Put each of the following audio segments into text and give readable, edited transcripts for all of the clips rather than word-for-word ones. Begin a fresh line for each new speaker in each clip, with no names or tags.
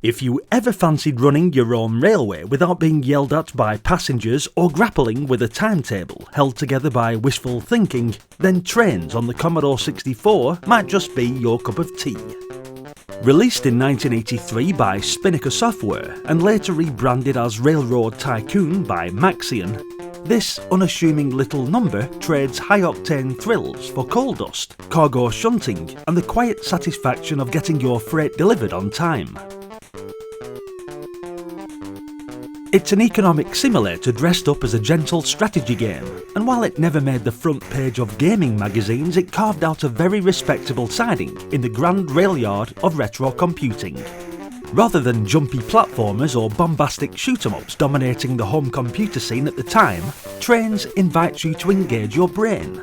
If you ever fancied running your own railway without being yelled at by passengers or grappling with a timetable held together by wishful thinking, then trains on the Commodore 64 might just be your cup of tea. Released in 1983 by Spinnaker Software and later rebranded as Railroad Tycoon by Maxion, this unassuming little number trades high-octane thrills for coal dust, cargo shunting, and the quiet satisfaction of getting your freight delivered on time. It's an economic simulator dressed up as a gentle strategy game, and while it never made the front page of gaming magazines, it carved out a very respectable siding in the grand rail yard of retro computing. Rather than jumpy platformers or bombastic shoot-em-ups dominating the home computer scene at the time, Trains invites you to engage your brain.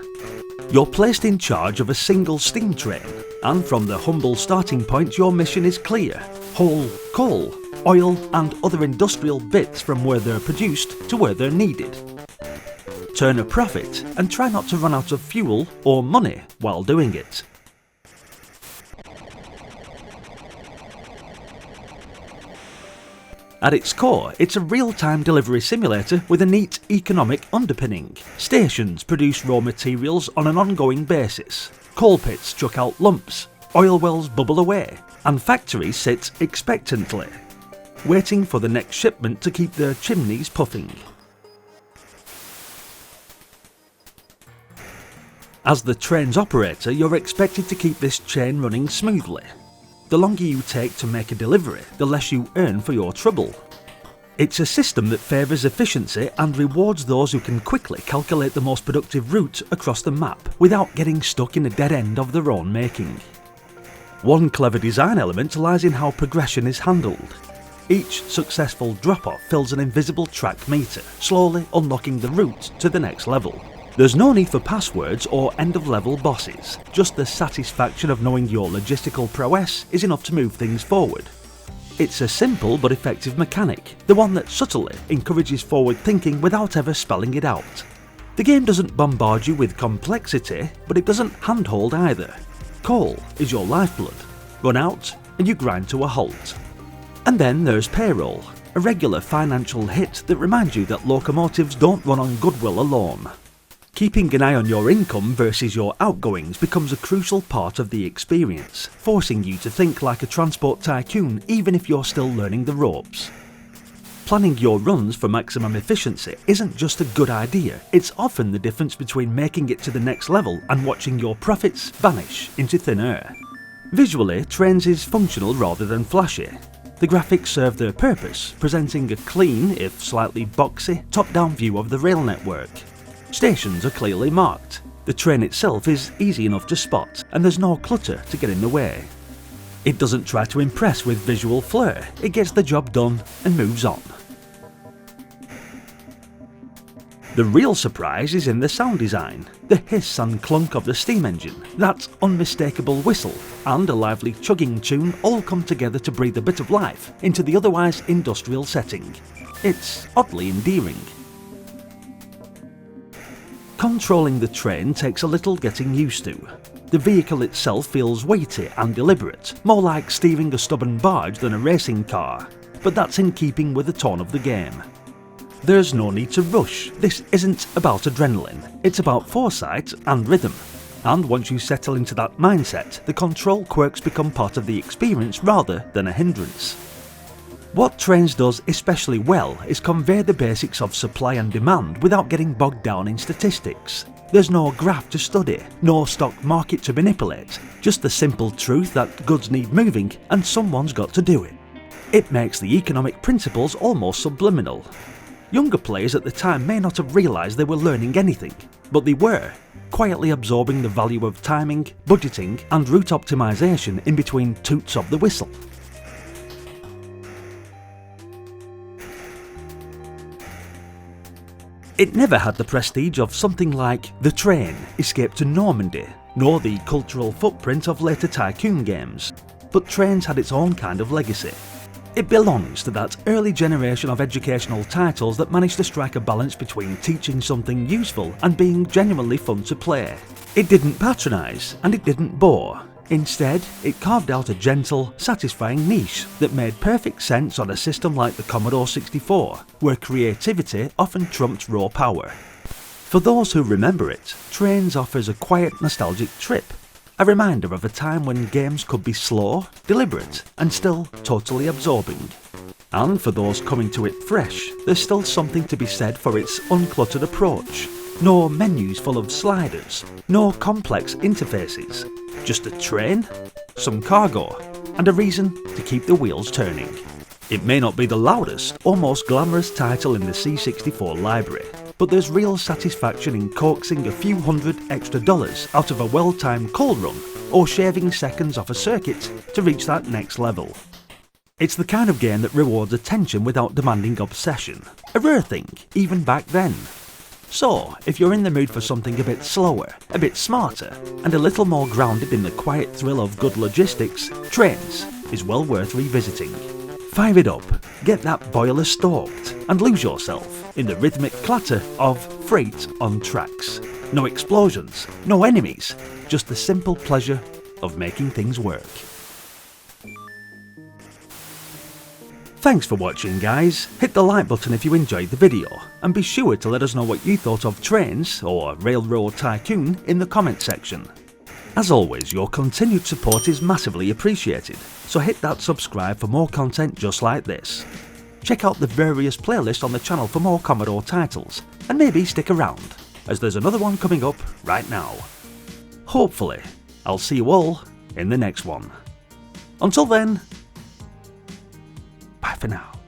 You're placed in charge of a single steam train, and from the humble starting point your mission is clear: haul coal, oil and other industrial bits from where they're produced to where they're needed. Turn a profit and try not to run out of fuel or money while doing it. At its core, it's a real-time delivery simulator with a neat economic underpinning. Stations produce raw materials on an ongoing basis. Coal pits chuck out lumps, oil wells bubble away, and factories sit expectantly, waiting for the next shipment to keep their chimneys puffing. As the train's operator, you're expected to keep this chain running smoothly. The longer you take to make a delivery, the less you earn for your trouble. It's a system that favours efficiency and rewards those who can quickly calculate the most productive route across the map without getting stuck in a dead end of their own making. One clever design element lies in how progression is handled. Each successful drop-off fills an invisible track meter, slowly unlocking the route to the next level. There's no need for passwords or end-of-level bosses, just the satisfaction of knowing your logistical prowess is enough to move things forward. It's a simple but effective mechanic, the one that subtly encourages forward thinking without ever spelling it out. The game doesn't bombard you with complexity, but it doesn't handhold either. Coal is your lifeblood. Run out and you grind to a halt. And then there's payroll, a regular financial hit that reminds you that locomotives don't run on goodwill alone. Keeping an eye on your income versus your outgoings becomes a crucial part of the experience, forcing you to think like a transport tycoon even if you're still learning the ropes. Planning your runs for maximum efficiency isn't just a good idea, it's often the difference between making it to the next level and watching your profits vanish into thin air. Visually, Trains is functional rather than flashy. The graphics serve their purpose, presenting a clean, if slightly boxy, top-down view of the rail network. Stations are clearly marked. The train itself is easy enough to spot, and there's no clutter to get in the way. It doesn't try to impress with visual flair, it gets the job done and moves on. The real surprise is in the sound design. The hiss and clunk of the steam engine, that unmistakable whistle, and a lively chugging tune all come together to breathe a bit of life into the otherwise industrial setting. It's oddly endearing. Controlling the train takes a little getting used to. The vehicle itself feels weighty and deliberate, more like steering a stubborn barge than a racing car, but that's in keeping with the tone of the game. There's no need to rush. This isn't about adrenaline, it's about foresight and rhythm. And once you settle into that mindset, the control quirks become part of the experience rather than a hindrance. What Trains does especially well is convey the basics of supply and demand without getting bogged down in statistics. There's no graph to study, no stock market to manipulate, just the simple truth that goods need moving and someone's got to do it. It makes the economic principles almost subliminal. Younger players at the time may not have realised they were learning anything, but they were, quietly absorbing the value of timing, budgeting and route optimisation in between toots of the whistle. It never had the prestige of something like The Train, Escape to Normandy, nor the cultural footprint of later tycoon games, but Trains had its own kind of legacy. It belongs to that early generation of educational titles that managed to strike a balance between teaching something useful and being genuinely fun to play. It didn't patronise and it didn't bore. Instead, it carved out a gentle, satisfying niche that made perfect sense on a system like the Commodore 64, where creativity often trumped raw power. For those who remember it, Trains offers a quiet, nostalgic trip, a reminder of a time when games could be slow, deliberate, and still totally absorbing. And for those coming to it fresh, there's still something to be said for its uncluttered approach. No menus full of sliders, no complex interfaces, just a train, some cargo, and a reason to keep the wheels turning. It may not be the loudest or most glamorous title in the C64 library, but there's real satisfaction in coaxing a few $100 extra out of a well-timed cold run or shaving seconds off a circuit to reach that next level. It's the kind of game that rewards attention without demanding obsession, a rare thing even back then. So, if you're in the mood for something a bit slower, a bit smarter, and a little more grounded in the quiet thrill of good logistics, Trains is well worth revisiting. Fire it up, get that boiler stoked, and lose yourself in the rhythmic clatter of freight on tracks. No explosions, no enemies, just the simple pleasure of making things work. Thanks for watching, guys. Hit the like button if you enjoyed the video, and be sure to let us know what you thought of Trains or Railroad Tycoon in the comment section. As always, your continued support is massively appreciated, so hit that subscribe for more content just like this. Check out the various playlists on the channel for more Commodore titles, and maybe stick around, as there's another one coming up right now. Hopefully, I'll see you all in the next one. Until then, bye for now.